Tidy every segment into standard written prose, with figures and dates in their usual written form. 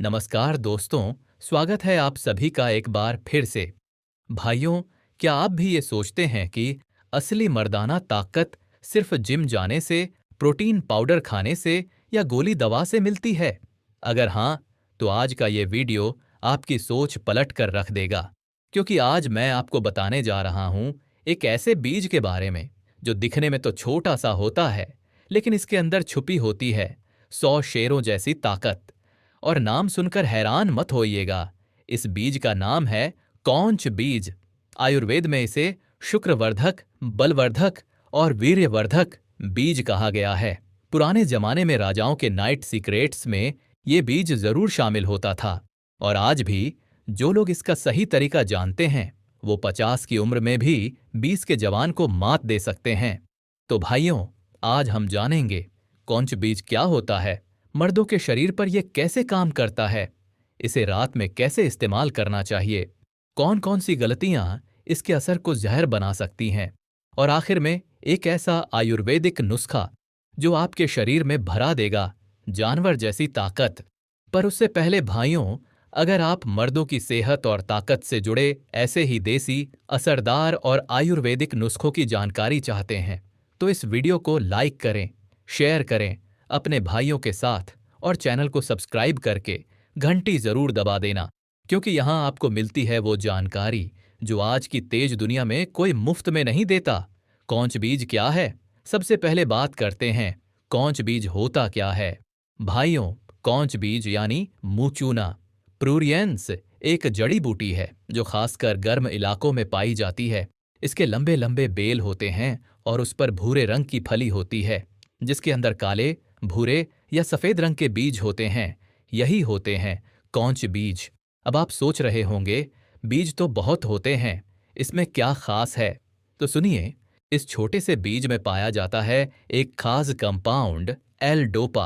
नमस्कार दोस्तों, स्वागत है आप सभी का एक बार फिर से। भाइयों, क्या आप भी ये सोचते हैं कि असली मर्दाना ताकत सिर्फ जिम जाने से, प्रोटीन पाउडर खाने से या गोली दवा से मिलती है? अगर हाँ, तो आज का ये वीडियो आपकी सोच पलट कर रख देगा, क्योंकि आज मैं आपको बताने जा रहा हूँ एक ऐसे बीज के बारे में जो दिखने में तो छोटा सा होता है, लेकिन इसके अंदर छुपी होती है 100 शेरों जैसी ताकत। और नाम सुनकर हैरान मत होइएगा, इस बीज का नाम है कौंच बीज। आयुर्वेद में इसे शुक्रवर्धक, बलवर्धक और वीर्यवर्धक बीज कहा गया है। पुराने जमाने में राजाओं के नाइट सीक्रेट्स में ये बीज जरूर शामिल होता था, और आज भी जो लोग इसका सही तरीका जानते हैं वो 50 की उम्र में भी 20 के जवान को मात दे सकते हैं। तो भाइयों, आज हम जानेंगे कौंच बीज क्या होता है, मर्दों के शरीर पर यह कैसे काम करता है, इसे रात में कैसे इस्तेमाल करना चाहिए, कौन कौन सी गलतियां इसके असर को जहर बना सकती हैं, और आखिर में एक ऐसा आयुर्वेदिक नुस्खा जो आपके शरीर में भरा देगा जानवर जैसी ताकत। पर उससे पहले भाइयों, अगर आप मर्दों की सेहत और ताकत से जुड़े ऐसे ही देसी, असरदार और आयुर्वेदिक नुस्खों की जानकारी चाहते हैं, तो इस वीडियो को लाइक करें, शेयर करें अपने भाइयों के साथ, और चैनल को सब्सक्राइब करके घंटी जरूर दबा देना, क्योंकि यहां आपको मिलती है वो जानकारी जो आज की तेज दुनिया में कोई मुफ्त में नहीं देता। कौंच बीज क्या है? सबसे पहले बात करते हैं कौंच बीज होता क्या है। भाइयों, कौंच बीज यानी मूचूना प्रूरियंस एक जड़ी बूटी है जो खासकर गर्म इलाकों में पाई जाती है। इसके लंबे लंबे बेल होते हैं और उस पर भूरे रंग की फली होती है, जिसके अंदर काले, भूरे या सफेद रंग के बीज होते हैं। यही होते हैं कौंच बीज। अब आप सोच रहे होंगे, बीज तो बहुत होते हैं, इसमें क्या खास है? तो सुनिए, इस छोटे से बीज में पाया जाता है एक खास कंपाउंड, एल डोपा।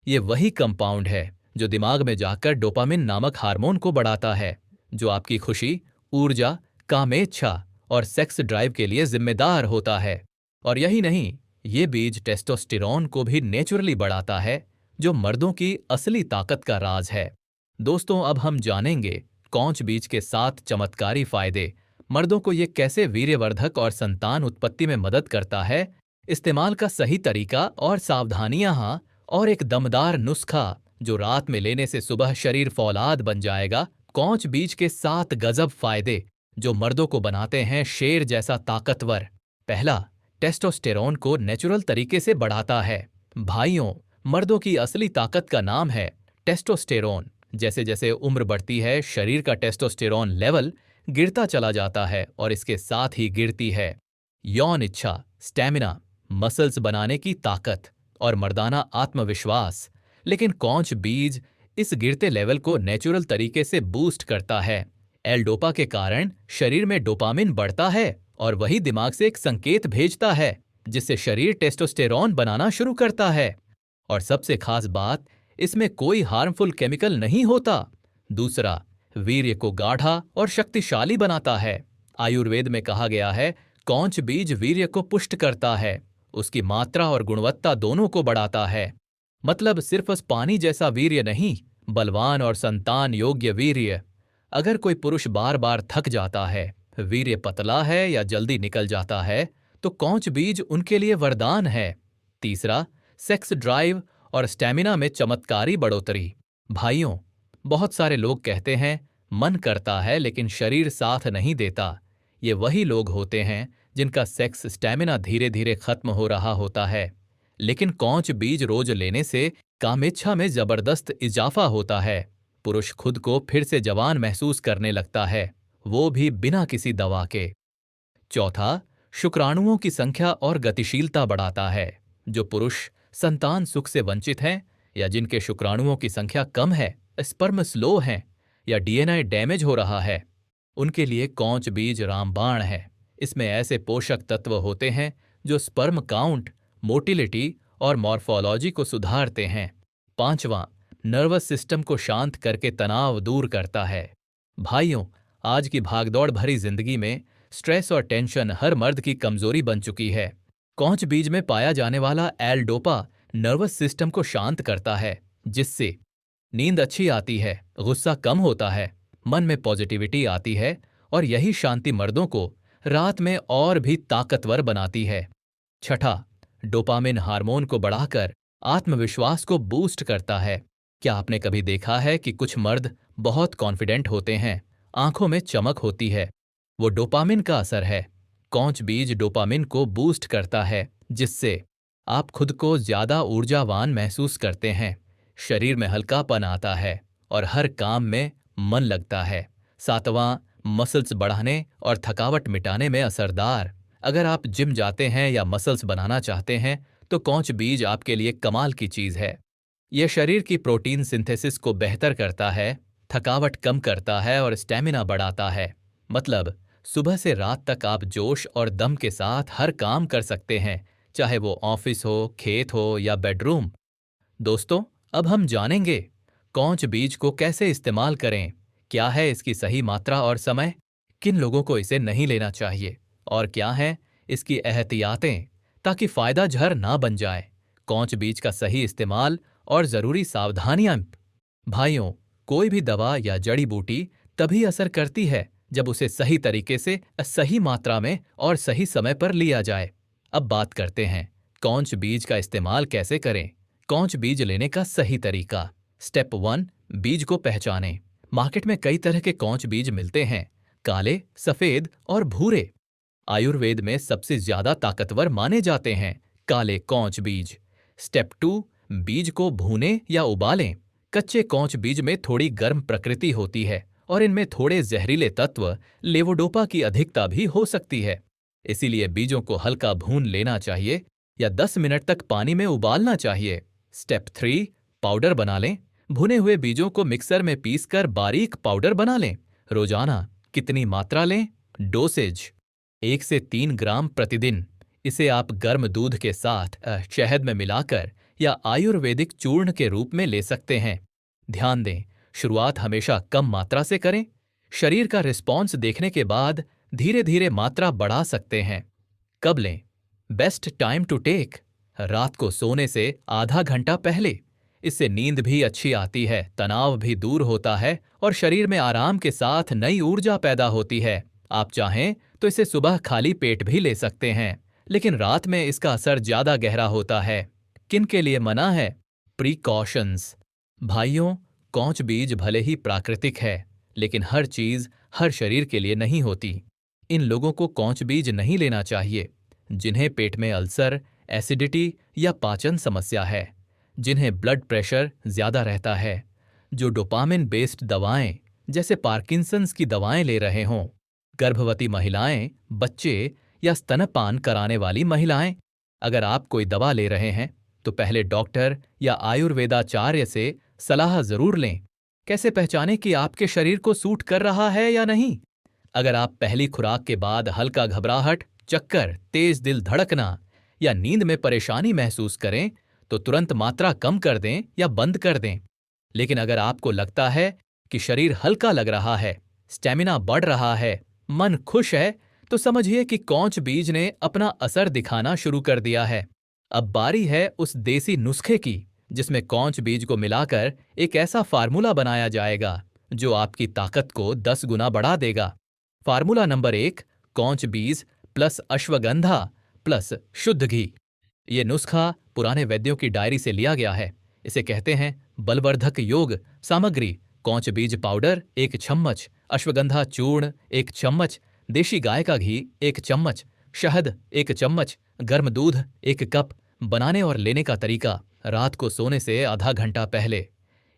ये वही कंपाउंड है जो दिमाग में जाकर डोपामिन नामक हार्मोन को बढ़ाता है, जो आपकी खुशी, ऊर्जा, कामेच्छा और सेक्स ड्राइव के लिए जिम्मेदार होता है। और यही नहीं, ये बीज टेस्टोस्टेरोन को भी नेचुरली बढ़ाता है, जो मर्दों की असली ताकत का राज है। दोस्तों, अब हम जानेंगे कौंच बीज के 7 चमत्कारी फायदे, मर्दों को ये कैसे वीर्यवर्धक और संतान उत्पत्ति में मदद करता है, इस्तेमाल का सही तरीका और सावधानियां, हाँ, और एक दमदार नुस्खा जो रात में लेने से सुबह शरीर फौलाद बन जाएगा। कौंच बीज के 7 गजब फायदे जो मर्दों को बनाते हैं शेर जैसा ताकतवर। पहला, टेस्टोस्टेरोन को नेचुरल तरीके से बढ़ाता है। भाइयों, मर्दों की असली ताकत का नाम है टेस्टोस्टेरोन। जैसे जैसे उम्र बढ़ती है, शरीर का टेस्टोस्टेरोन लेवल गिरता चला जाता है, और इसके साथ ही गिरती है यौन इच्छा, स्टैमिना, मसल्स बनाने की ताकत और मर्दाना आत्मविश्वास। लेकिन कौंच बीज इस गिरते लेवल को नेचुरल तरीके से बूस्ट करता है। एल डोपा के कारण शरीर में डोपामिन बढ़ता है, और वही दिमाग से एक संकेत भेजता है जिससे शरीर टेस्टोस्टेरोन बनाना शुरू करता है। और सबसे खास बात, इसमें कोई हार्मफुल केमिकल नहीं होता। दूसरा, वीर्य को गाढ़ा और शक्तिशाली बनाता है। आयुर्वेद में कहा गया है कौंच बीज वीर्य को पुष्ट करता है, उसकी मात्रा और गुणवत्ता दोनों को बढ़ाता है। मतलब सिर्फ उस पानी जैसा वीर्य नहीं, बलवान और संतान योग्य वीर्य। अगर कोई पुरुष बार बार थक जाता है, वीर्य पतला है या जल्दी निकल जाता है, तो कौंच बीज उनके लिए वरदान है। तीसरा, सेक्स ड्राइव और स्टैमिना में चमत्कारी बढ़ोतरी। भाइयों, बहुत सारे लोग कहते हैं मन करता है लेकिन शरीर साथ नहीं देता। ये वही लोग होते हैं जिनका सेक्स स्टैमिना धीरे धीरे खत्म हो रहा होता है। लेकिन कौंच बीज रोज लेने से कामेच्छा में जबरदस्त इजाफा होता है। पुरुष खुद को फिर से जवान महसूस करने लगता है, वो भी बिना किसी दवा के। चौथा, शुक्राणुओं की संख्या और गतिशीलता बढ़ाता है। जो पुरुष संतान सुख से वंचित हैं, या जिनके शुक्राणुओं की संख्या कम है, स्पर्म स्लो हैं, या डीएनए डैमेज हो रहा है, उनके लिए कौंच बीज रामबाण है। इसमें ऐसे पोषक तत्व होते हैं जो स्पर्म काउंट, मोटिलिटी और मॉर्फोलॉजी को सुधारते हैं। पांचवां, नर्वस सिस्टम को शांत करके तनाव दूर करता है। भाइयों, आज की भागदौड़ भरी जिंदगी में स्ट्रेस और टेंशन हर मर्द की कमजोरी बन चुकी है। कौंच बीज में पाया जाने वाला एल डोपा नर्वस सिस्टम को शांत करता है, जिससे नींद अच्छी आती है, गुस्सा कम होता है, मन में पॉजिटिविटी आती है और यही शांति मर्दों को रात में और भी ताकतवर बनाती है। छठा, डोपामिन हार्मोन को बढ़ाकर आत्मविश्वास को बूस्ट करता है। क्या आपने कभी देखा है कि कुछ मर्द बहुत कॉन्फिडेंट होते हैं, आंखों में चमक होती है? वो डोपामिन का असर है। कौच बीज डोपामिन को बूस्ट करता है, जिससे आप खुद को ज्यादा ऊर्जावान महसूस करते हैं, शरीर में हल्कापन आता है और हर काम में मन लगता है। सातवां, मसल्स बढ़ाने और थकावट मिटाने में असरदार। अगर आप जिम जाते हैं या मसल्स बनाना चाहते हैं तो कौच बीज आपके लिए कमाल की चीज है। यह शरीर की प्रोटीन सिंथेसिस को बेहतर करता है, थकावट कम करता है और स्टेमिना बढ़ाता है। मतलब सुबह से रात तक आप जोश और दम के साथ हर काम कर सकते हैं, चाहे वो ऑफिस हो, खेत हो या बेडरूम। दोस्तों, अब हम जानेंगे कौच बीज को कैसे इस्तेमाल करें, क्या है इसकी सही मात्रा और समय, किन लोगों को इसे नहीं लेना चाहिए और क्या हैं इसकी एहतियातें, ताकि फायदा जहर ना बन जाए। कौच बीज का सही इस्तेमाल और जरूरी सावधानियां। भाइयों, कोई भी दवा या जड़ी बूटी तभी असर करती है जब उसे सही तरीके से, सही मात्रा में और सही समय पर लिया जाए। अब बात करते हैं कौच बीज का इस्तेमाल कैसे करें। कौच बीज लेने का सही तरीका। स्टेप 1, बीज को पहचानें। मार्केट में कई तरह के कौच बीज मिलते हैं, काले, सफेद और भूरे। आयुर्वेद में सबसे ज्यादा ताकतवर माने जाते हैं काले कौच बीज। स्टेप 2, बीज को भूनें या उबालें। कच्चे कौच बीज में थोड़ी गर्म प्रकृति होती है और इनमें थोड़े जहरीले तत्व लेवोडोपा की अधिकता भी हो सकती है। इसीलिए बीजों को हल्का भून लेना चाहिए या 10 मिनट तक पानी में उबालना चाहिए। स्टेप 3, पाउडर बना लें। भुने हुए बीजों को मिक्सर में पीसकर बारीक पाउडर बना लें। रोजाना कितनी मात्रा लें? डोसेज 1 से 3 ग्राम प्रतिदिन। इसे आप गर्म दूध के साथ शहद में मिलाकर या आयुर्वेदिक चूर्ण के रूप में ले सकते हैं। ध्यान दें, शुरुआत हमेशा कम मात्रा से करें। शरीर का रिस्पॉन्स देखने के बाद धीरे धीरे मात्रा बढ़ा सकते हैं। कब लें? बेस्ट टाइम टू टेक, रात को सोने से आधा घंटा पहले। इससे नींद भी अच्छी आती है, तनाव भी दूर होता है और शरीर में आराम के साथ नई ऊर्जा पैदा होती है। आप चाहें तो इसे सुबह खाली पेट भी ले सकते हैं, लेकिन रात में इसका असर ज्यादा गहरा होता है। किन के लिए मना है? प्रीकॉशंस। भाइयों, कौच बीज भले ही प्राकृतिक है, लेकिन हर चीज हर शरीर के लिए नहीं होती। इन लोगों को कौच बीज नहीं लेना चाहिए जिन्हें पेट में अल्सर, एसिडिटी या पाचन समस्या है, जिन्हें ब्लड प्रेशर ज्यादा रहता है, जो डोपामिन बेस्ड दवाएं जैसे पार्किंसंस की दवाएं ले रहे हों, गर्भवती महिलाएं, बच्चे या स्तनपान कराने वाली महिलाएं। अगर आप कोई दवा ले रहे हैं तो पहले डॉक्टर या आयुर्वेदाचार्य से सलाह जरूर लें। कैसे पहचानें कि आपके शरीर को सूट कर रहा है या नहीं? अगर आप पहली खुराक के बाद हल्का घबराहट, चक्कर, तेज दिल धड़कना या नींद में परेशानी महसूस करें तो तुरंत मात्रा कम कर दें या बंद कर दें। लेकिन अगर आपको लगता है कि शरीर हल्का लग रहा है, स्टेमिना बढ़ रहा है, मन खुश है, तो समझिए कि कौच बीज ने अपना असर दिखाना शुरू कर दिया है। अब बारी है उस देसी नुस्खे की जिसमें कौच बीज को मिलाकर एक ऐसा फार्मूला बनाया जाएगा जो आपकी ताकत को 10 गुना बढ़ा देगा। फार्मूला नंबर 1, कौच बीज प्लस अश्वगंधा प्लस शुद्ध घी। ये नुस्खा पुराने वैद्यों की डायरी से लिया गया है। इसे कहते हैं बलवर्धक योग सामग्री। कौच बीज पाउडर 1 चम्मच, अश्वगंधा चूर्ण 1 चम्मच, देशी गाय का घी 1 चम्मच, शहद 1 चम्मच, गर्म दूध 1 कप। बनाने और लेने का तरीका: रात को सोने से आधा घंटा पहले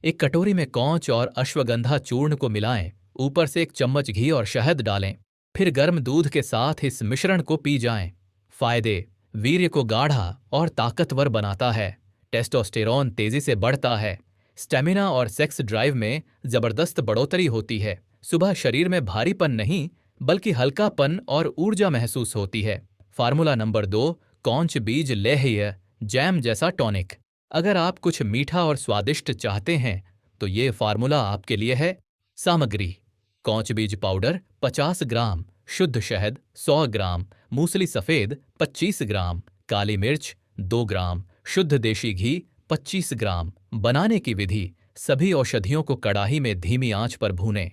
एक कटोरी में कौच और अश्वगंधा चूर्ण को मिलाएं, ऊपर से 1 चम्मच घी और शहद डालें, फिर गर्म दूध के साथ इस मिश्रण को पी जाएं। फायदे: वीर्य को गाढ़ा और ताकतवर बनाता है, टेस्टोस्टेरोन तेजी से बढ़ता है, स्टेमिना और सेक्स ड्राइव में जबरदस्त बढ़ोतरी होती है, सुबह शरीर में भारीपन नहीं बल्कि हल्कापन और ऊर्जा महसूस होती है। फार्मूला नंबर 2, कौच बीज लेह्य जैम जैसा टॉनिक। अगर आप कुछ मीठा और स्वादिष्ट चाहते हैं तो ये फार्मूला आपके लिए है। सामग्री: कौच बीज पाउडर 50 ग्राम, शुद्ध शहद 100 ग्राम, मूसली सफेद 25 ग्राम, काली मिर्च 2 ग्राम, शुद्ध देशी घी 25 ग्राम। बनाने की विधि: सभी औषधियों को कड़ाही में धीमी आंच पर भूनें।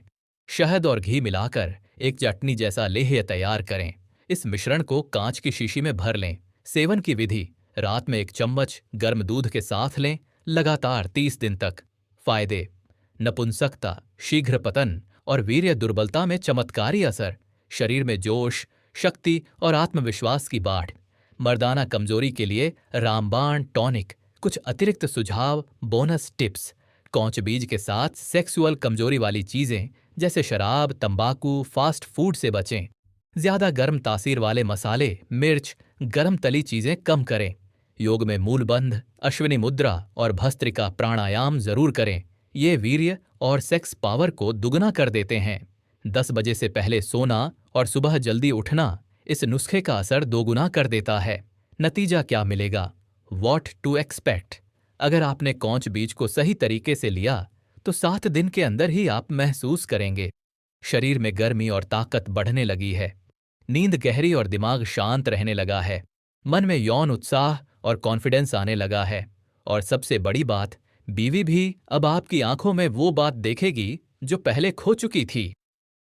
शहद और घी मिलाकर एक चटनी जैसा लेह्य तैयार करें। इस मिश्रण को कांच की शीशी में भर लें। सेवन की विधि: रात में 1 चम्मच गर्म दूध के साथ लें, लगातार 30 दिन तक। फायदे: नपुंसकता, शीघ्र पतन और वीर्य दुर्बलता में चमत्कारी असर। शरीर में जोश, शक्ति और आत्मविश्वास की बाढ़। मर्दाना कमजोरी के लिए रामबाण टॉनिक। कुछ अतिरिक्त सुझाव, बोनस टिप्स: कौच बीज के साथ सेक्सुअल कमजोरी वाली चीजें जैसे शराब, तंबाकू, फास्ट फूड से बचें। ज्यादा गर्म तासीर वाले मसाले, मिर्च, गर्म तली चीजें कम करें। योग में मूलबंध, अश्विनी मुद्रा और भस्त्रिका प्राणायाम जरूर करें। ये वीर्य और सेक्स पावर को दुगना कर देते हैं। 10 बजे से पहले सोना और सुबह जल्दी उठना इस नुस्खे का असर दोगुना कर देता है। नतीजा क्या मिलेगा? What to expect? अगर आपने कौच बीज को सही तरीके से लिया तो 7 दिन के अंदर ही आप महसूस करेंगे शरीर में गर्मी और ताकत बढ़ने लगी है, नींद गहरी और दिमाग शांत रहने लगा है, मन में यौन उत्साह और कॉन्फिडेंस आने लगा है, और सबसे बड़ी बात, बीवी भी अब आपकी आंखों में वो बात देखेगी जो पहले खो चुकी थी।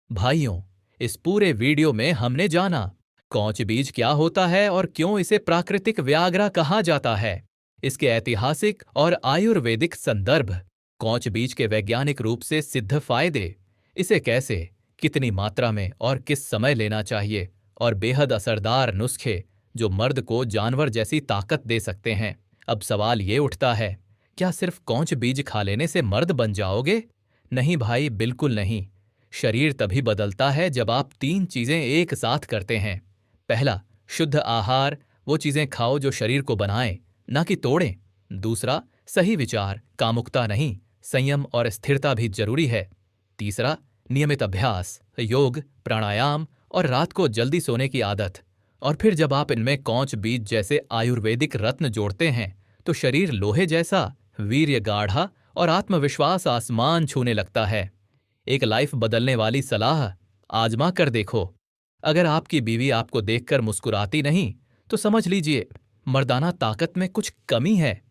भाइयों, इस पूरे वीडियो में हमने जाना कौच बीज क्या होता है और क्यों इसे प्राकृतिक व्याग्रा कहा जाता है, इसके ऐतिहासिक और आयुर्वेदिक संदर्भ, कौच बीज के वैज्ञानिक रूप से सिद्ध फायदे, इसे कैसे, कितनी मात्रा में और किस समय लेना चाहिए, और बेहद असरदार नुस्खे जो मर्द को जानवर जैसी ताकत दे सकते हैं। अब सवाल ये उठता है, क्या सिर्फ कौच बीज खा लेने से मर्द बन जाओगे? नहीं भाई, बिल्कुल नहीं। शरीर तभी बदलता है जब आप 3 चीजें एक साथ करते हैं। पहला, शुद्ध आहार, वो चीजें खाओ जो शरीर को बनाएं, ना कि तोड़ें। दूसरा, सही विचार, कामुकता नहीं, संयम और स्थिरता भी जरूरी है। तीसरा, नियमित अभ्यास, योग, प्राणायाम और रात को जल्दी सोने की आदत। और फिर जब आप इनमें कौच बीज जैसे आयुर्वेदिक रत्न जोड़ते हैं तो शरीर लोहे जैसा, वीर्य गाढ़ा और आत्मविश्वास आसमान छूने लगता है। एक लाइफ बदलने वाली सलाह, आजमा कर देखो। अगर आपकी बीवी आपको देखकर मुस्कुराती नहीं तो समझ लीजिए मर्दाना ताकत में कुछ कमी है,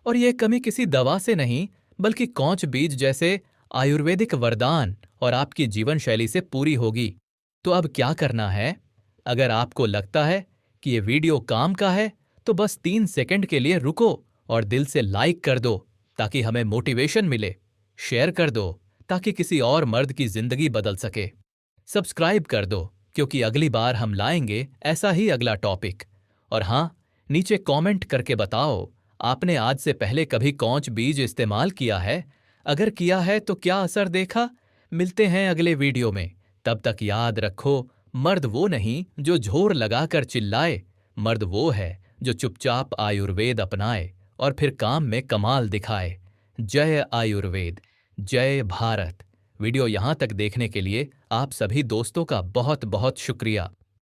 और यह कमी किसी दवा से नहीं बल्कि कौच बीज जैसे आयुर्वेदिक वरदान और आपकी जीवन शैली से पूरी होगी। तो अब क्या करना है? अगर आपको लगता है कि ये वीडियो काम का है तो बस 3 सेकंड के लिए रुको और दिल से लाइक कर दो ताकि हमें मोटिवेशन मिले। शेयर कर दो ताकि किसी और मर्द की जिंदगी बदल सके। सब्सक्राइब कर दो क्योंकि अगली बार हम लाएंगे ऐसा ही अगला टॉपिक। और हाँ, नीचे कमेंट करके बताओ, आपने आज से पहले कभी कौच बीज इस्तेमाल किया है? अगर किया है तो क्या असर देखा? मिलते हैं अगले वीडियो में। तब तक याद रखो, मर्द वो नहीं जो झोर लगाकर चिल्लाए, मर्द वो है जो चुपचाप आयुर्वेद अपनाए और फिर काम में कमाल दिखाए। जय आयुर्वेद, जय भारत। वीडियो यहाँ तक देखने के लिए आप सभी दोस्तों का बहुत बहुत शुक्रिया।